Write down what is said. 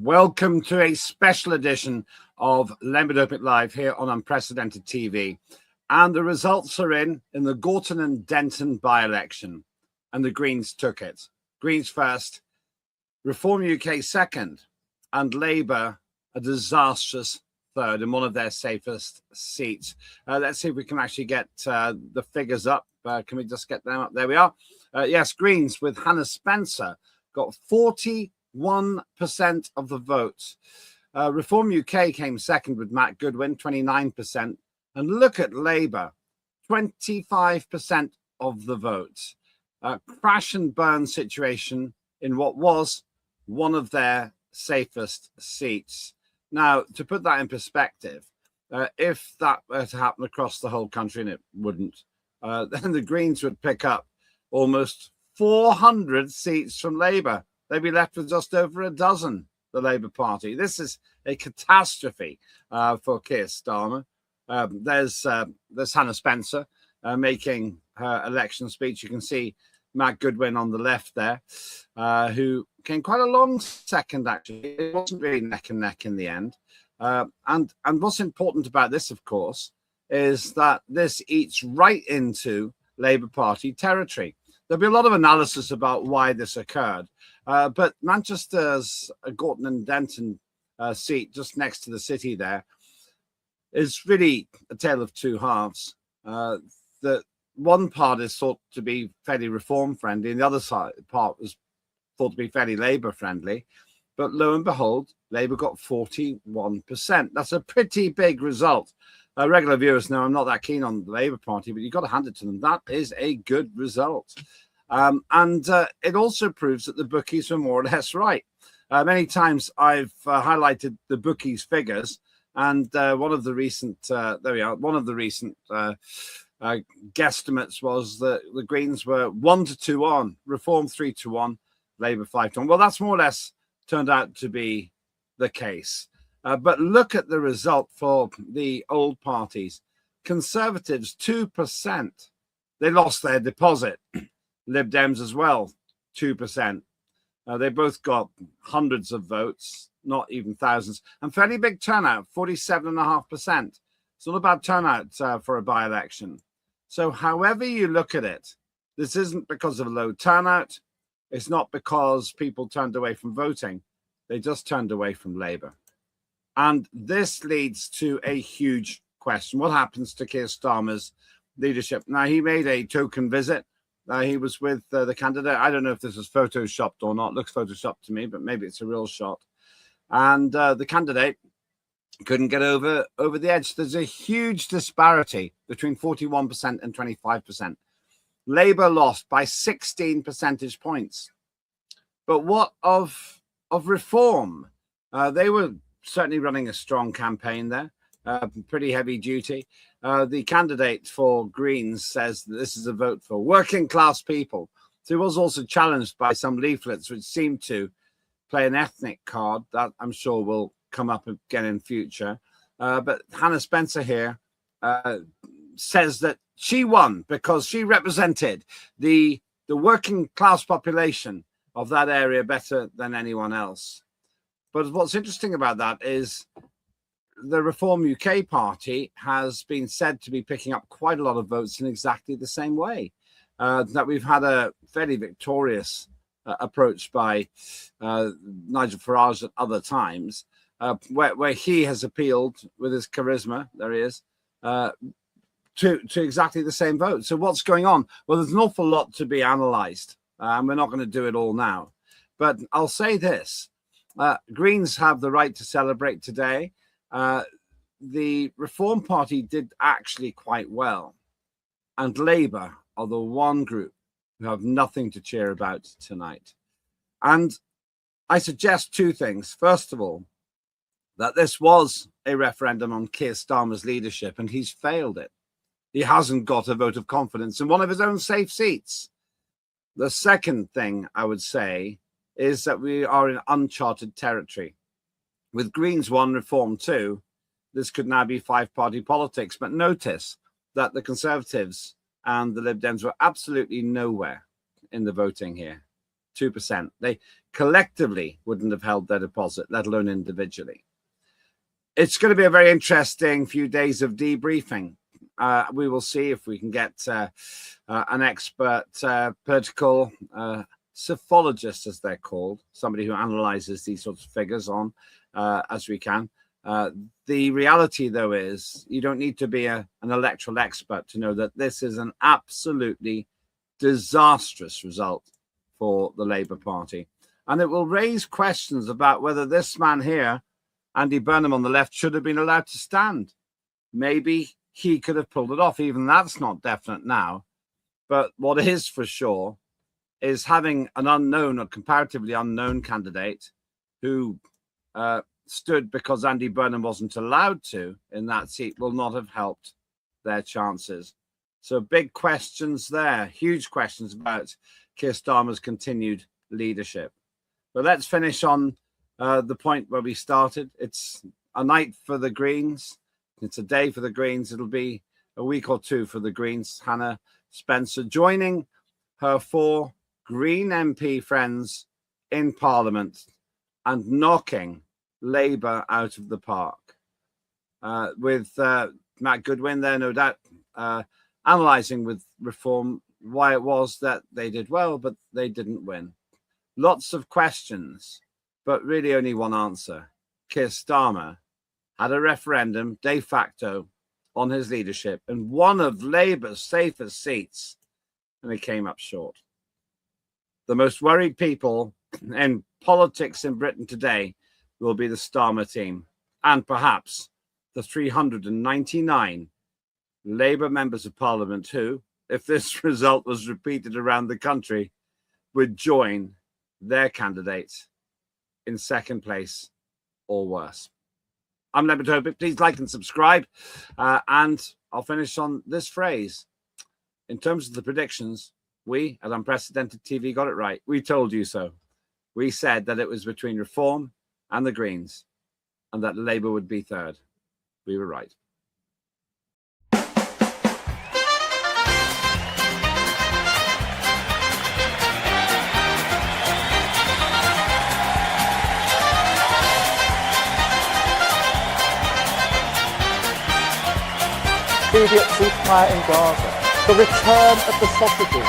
Welcome to a special edition of Lembit Öpik Live here on Unprecedented TV. And the results are in the Gorton and Denton by-election. And the Greens took it. Greens first, Reform UK second, and Labour a disastrous third in one of their safest seats. Let's see if we can actually get the figures up. Can we just get them up? There we are. Yes, Greens with Hannah Spencer got 41% of the votes. Reform UK came second with Matt Goodwin, 29%. And look at Labour, 25% of the votes. Crash and burn situation in what was one of their safest seats. Now, to put that in perspective, if that were to happen across the whole country, and it wouldn't, then the Greens would pick up almost 400 seats from Labour. They'd be left with just over a dozen, the Labour Party. This is a catastrophe for Keir Starmer. There's Hannah Spencer making her election speech. You can see Matt Goodwin on the left there, who came quite a long second, actually. It wasn't really neck and neck in the end. And what's important about this, of course, is that this eats right into Labour Party territory. There'll be a lot of analysis about why this occurred. But Manchester's Gorton and Denton seat just next to the city there is really a tale of two halves. The one part is thought to be fairly reform friendly, and the other part was thought to be fairly Labour friendly. But lo and behold, Labour got 41%. That's a pretty big result. Regular viewers know I'm not that keen on the Labour Party, but you've got to hand it to them. That is a good result. And it also proves that the bookies were more or less right. Many times I've highlighted the bookies' figures, and one of the recent guesstimates was that the Greens were 1-2 on, Reform 3-1, Labour 5-1. Well, that's more or less turned out to be the case. But look at the result for the old parties. Conservatives, 2%. They lost their deposit. Lib Dems as well, 2%. They both got hundreds of votes, not even thousands. And fairly big turnout, 47.5%. It's not a bad turnout for a by-election. So however you look at it, this isn't because of low turnout. It's not because people turned away from voting. They just turned away from Labour. And this leads to a huge question. What happens to Keir Starmer's leadership? Now, he made a token visit. He was with the candidate. I don't know if this was photoshopped or not. It looks photoshopped to me, but maybe it's a real shot. And the candidate couldn't get over the edge. There's a huge disparity between 41% and 25%. Labour lost by 16 percentage points. But what of Reform? They were certainly running a strong campaign there, pretty heavy duty. The candidate for Greens says that this is a vote for working class people. So he was also challenged by some leaflets which seemed to play an ethnic card that I'm sure will come up again in future. But Hannah Spencer here says that she won because she represented the working class population of that area better than anyone else. But what's interesting about that is the Reform UK party has been said to be picking up quite a lot of votes in exactly the same way. That we've had a fairly victorious approach by Nigel Farage at other times, where he has appealed with his charisma, there he is, to exactly the same vote. So what's going on? Well, there's an awful lot to be analysed, and we're not going to do it all now. But I'll say this. Greens have the right to celebrate today. The Reform Party did actually quite well. And Labour are the one group who have nothing to cheer about tonight. And I suggest two things. First of all, that this was a referendum on Keir Starmer's leadership, and he's failed it. He hasn't got a vote of confidence in one of his own safe seats. The second thing I would say is that we are in uncharted territory. With Greens 1, Reform 2, this could now be five-party politics. But notice that the Conservatives and the Lib Dems were absolutely nowhere in the voting here. 2%. They collectively wouldn't have held their deposit, let alone individually. It's going to be a very interesting few days of debriefing. We will see if we can get an expert political psephologist, as they're called, somebody who analyzes these sorts of figures on as we can. The reality, though, is you don't need to be an electoral expert to know that this is an absolutely disastrous result for the Labour Party. And it will raise questions about whether this man here, Andy Burnham on the left, should have been allowed to stand. Maybe he could have pulled it off. Even that's not definite now. But what is for sure is having an unknown or comparatively unknown candidate who stood because Andy Burnham wasn't allowed to in that seat will not have helped their chances. So big questions there, huge questions about Keir Starmer's continued leadership. But let's finish on the point where we started. It's a night for the Greens. It's a day for the Greens. It'll be a week or two for the Greens. Hannah Spencer joining her 4 Green MP friends in Parliament and knocking Labour out of the park. With Matt Goodwin there, no doubt, analysing with Reform why it was that they did well, but they didn't win. Lots of questions, but really only one answer. Keir Starmer had a referendum de facto on his leadership in one of Labour's safest seats, and he came up short. The most worried people in politics in Britain today will be the Starmer team and perhaps the 399 Labour members of Parliament who, if this result was repeated around the country, would join their candidates in second place or worse. I'm Lembit Öpik. Please like and subscribe. And I'll finish on this phrase. In terms of the predictions, we at Unprecedented TV got it right. We told you so. We said that it was between Reform and the Greens and that Labour would be third. We were right. Immediate ceasefire in Gaza, the return of the sausages.